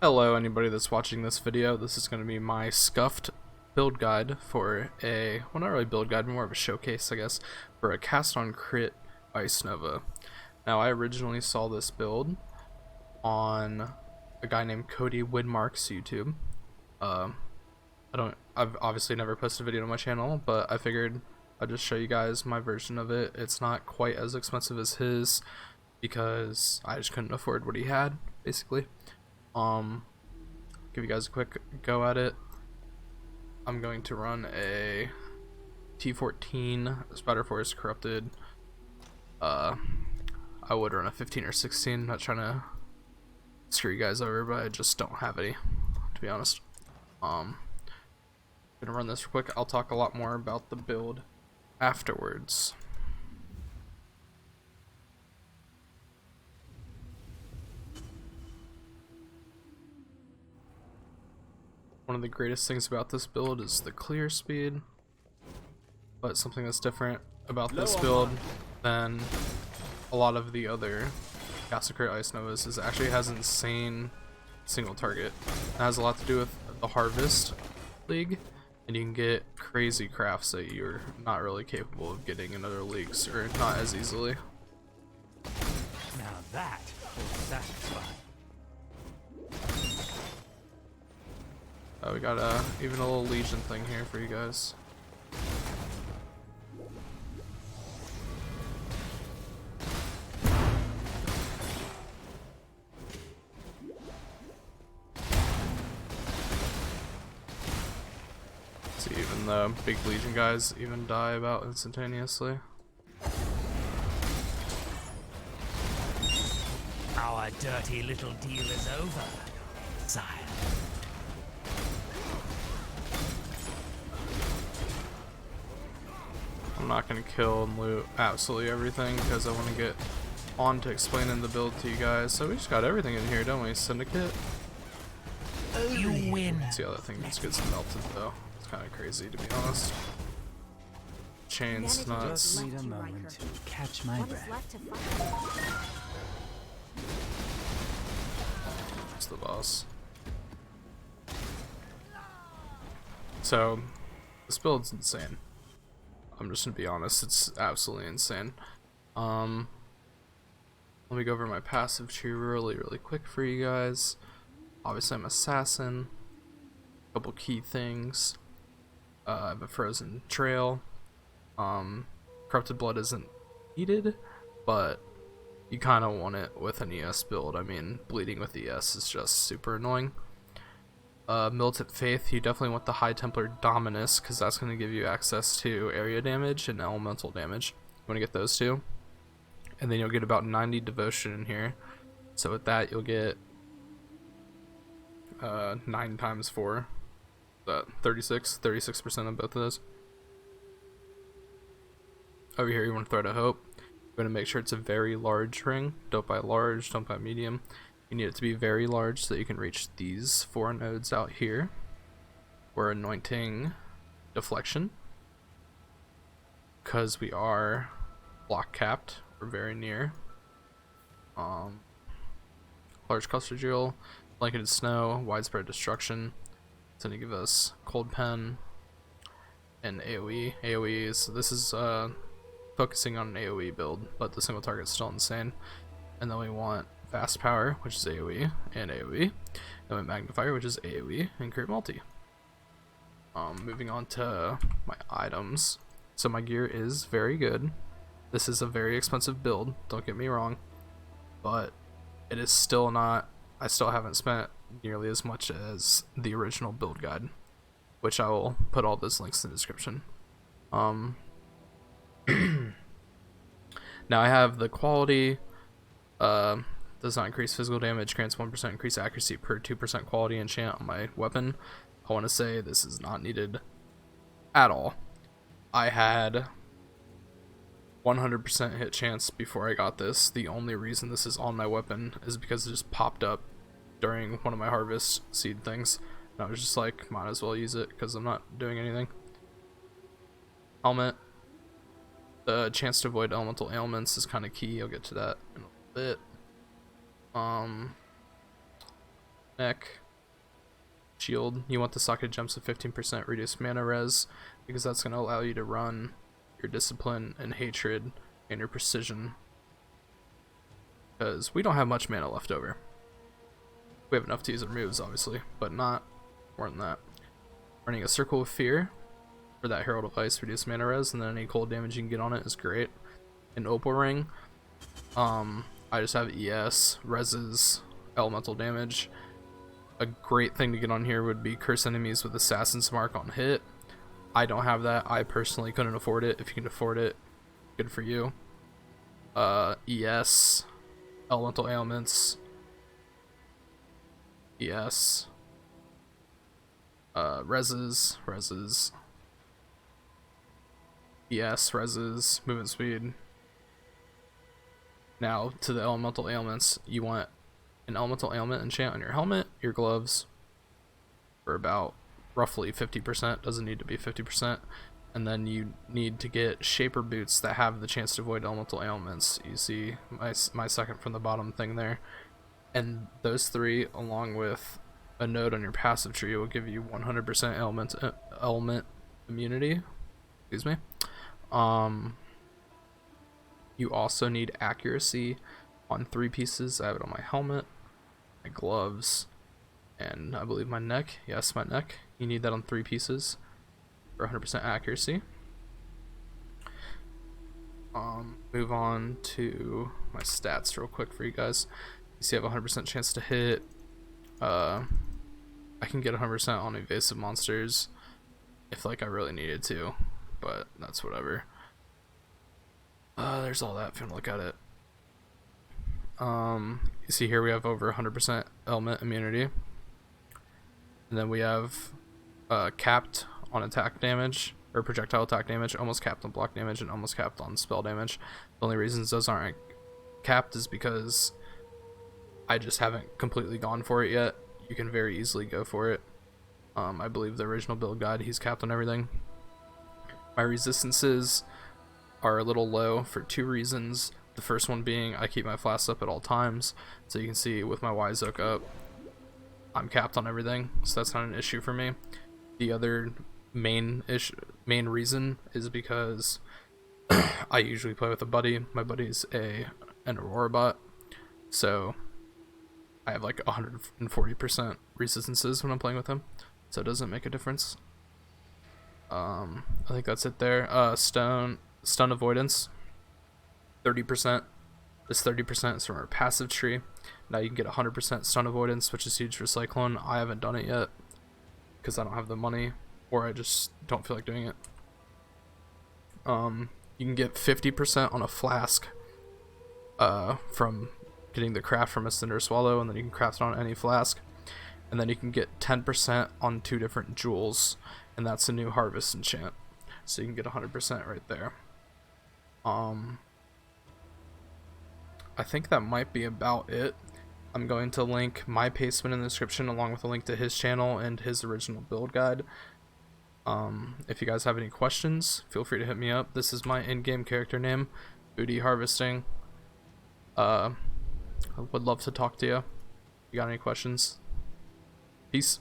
Hello, anybody that's watching this video. This is going to be my scuffed build guide for well, not really build guide, more of a showcase, I guess, for a cast on crit Ice Nova. Now, I originally saw this build on a guy named Cody Widmark's YouTube. I've obviously never posted a video on my channel, but I figured I'd just show you guys my version of it. It's not quite as expensive as his because I just couldn't afford what he had, basically. Give you guys a quick go at it. I'm going to run a T14 Spider Force Corrupted. I would run a 15 or 16. Not trying to screw you guys over, but I just don't have any, to be honest. Gonna run this real quick. I'll talk a lot more about the build afterwards. One of the greatest things about this build is the clear speed, but something that's different about this build than a lot of the other Cast Ice Novas is it actually has insane single target. It has a lot to do with the Harvest League, and you can get crazy crafts that you're not really capable of getting in other leagues, or not as easily. Now that will satisfy. We got even a little Legion thing here for you guys. See, even the big Legion guys even die about instantaneously. Our dirty little deal is over, sire. I'm not going to kill and loot absolutely everything because I want to get on to explaining the build to you guys. So we just got everything in here, don't we? Syndicate? You win. See how that thing just gets melted though. It's kind of crazy, to be honest. Chains nuts. Just need a moment to catch my breath. It's the boss. So this build's insane. I'm just gonna be honest, it's absolutely insane. Let me go over my passive tree really quick for you guys. Obviously I'm assassin. Couple key things. I have a frozen trail. Corrupted blood isn't needed, but you kind of want it with an ES build. I mean, bleeding with ES is just super annoying. Militant Faith, you definitely want the High Templar Dominus because that's going to give you access to area damage and elemental damage. You want to get those two, and then you'll get about 90 devotion in here. So with that, you'll get 9 times 4, 36% of both of those. Over here, you want to throw to Hope. You're going to make sure it's a very large ring. Don't buy large, don't buy medium. You need it to be very large so that you can reach these 4 nodes out here. We're anointing deflection because we are block capped. We're very near. Large cluster jewel, blanketed snow, widespread destruction. It's gonna give us cold pen and AoE. This is focusing on an AoE build, but the single target's still insane. And then we want fast power, which is AoE and AoE, and then magnifier, which is AoE and create multi. Moving on to my items. So my gear is very good. This is a very expensive build, don't get me wrong, but it is still not, I still haven't spent nearly as much as the original build guide, which I will put all those links in the description. Now I have the quality, does not increase physical damage, grants 1% increased accuracy per 2% quality enchant on my weapon. I want to say this is not needed at all. I had 100% hit chance before I got this. The only reason this is on my weapon is because it just popped up during one of my harvest seed things. And I was just like, might as well use it because I'm not doing anything. Helmet. The chance to avoid elemental ailments is kind of key. I'll get to that in a little bit. neck, shield. You want the socket gems with 15% reduced mana res, because that's going to allow you to run your discipline and hatred and your precision, because we don't have much mana left over. We have enough to use our moves, obviously, but not more than that. Running a circle of fear for that Herald of Ice, reduce mana res, and then any cold damage you can get on it is great. An Opal Ring, I just have ES, reses, elemental damage. A great thing to get on here would be curse enemies with Assassin's Mark on hit. I don't have that. I personally couldn't afford it. If you can afford it, good for you. ES, elemental ailments, ES, reses, ES, reses, movement speed. Now to the elemental ailments, you want an elemental ailment enchant on your helmet, your gloves, for about roughly 50%, doesn't need to be 50%, and then you need to get shaper boots that have the chance to avoid elemental ailments. You see my second from the bottom thing there, and those three, along with a node on your passive tree, will give you 100% element immunity. Excuse me. You also need accuracy on 3 pieces. I have it on my helmet, my gloves, and I believe my neck. Yes, my neck. You need that on 3 pieces for 100% accuracy. Move on to my stats real quick for you guys. You see I have a 100% chance to hit. I can get 100% on evasive monsters if like I really needed to, but that's whatever. There's all that if you want to look at it. You see here we have over 100% element immunity, and then we have capped on attack damage or projectile attack damage, almost capped on block damage, and almost capped on spell damage. The only reasons those aren't capped is because I just haven't completely gone for it yet. You can very easily go for it. I believe the original build guide, he's capped on everything. My resistances are a little low for 2 reasons. The first one being I keep my flasks up at all times, so you can see with my Wizook up, I'm capped on everything, so that's not an issue for me. The other main reason is because I usually play with a buddy. My buddy's an Aurora bot, so I have like 140% resistances when I'm playing with him, so it doesn't make a difference. I think that's it there. Stun avoidance, 30%. This 30% is from our passive tree. Now you can get 100% stun avoidance, which is huge for Cyclone. I haven't done it yet because I don't have the money, or I just don't feel like doing it. You can get 50% on a flask from getting the craft from a Cinder Swallow, and then you can craft it on any flask. And then you can get 10% on 2 different jewels, and that's a new harvest enchant. So you can get 100% right there. I think that might be about it. I'm going to link my Paceman in the description along with a link to his channel and his original build guide. If you guys have any questions, feel free to hit me up. This is my in-game character name, Booty Harvesting. I would love to talk to you. If you got any questions? Peace.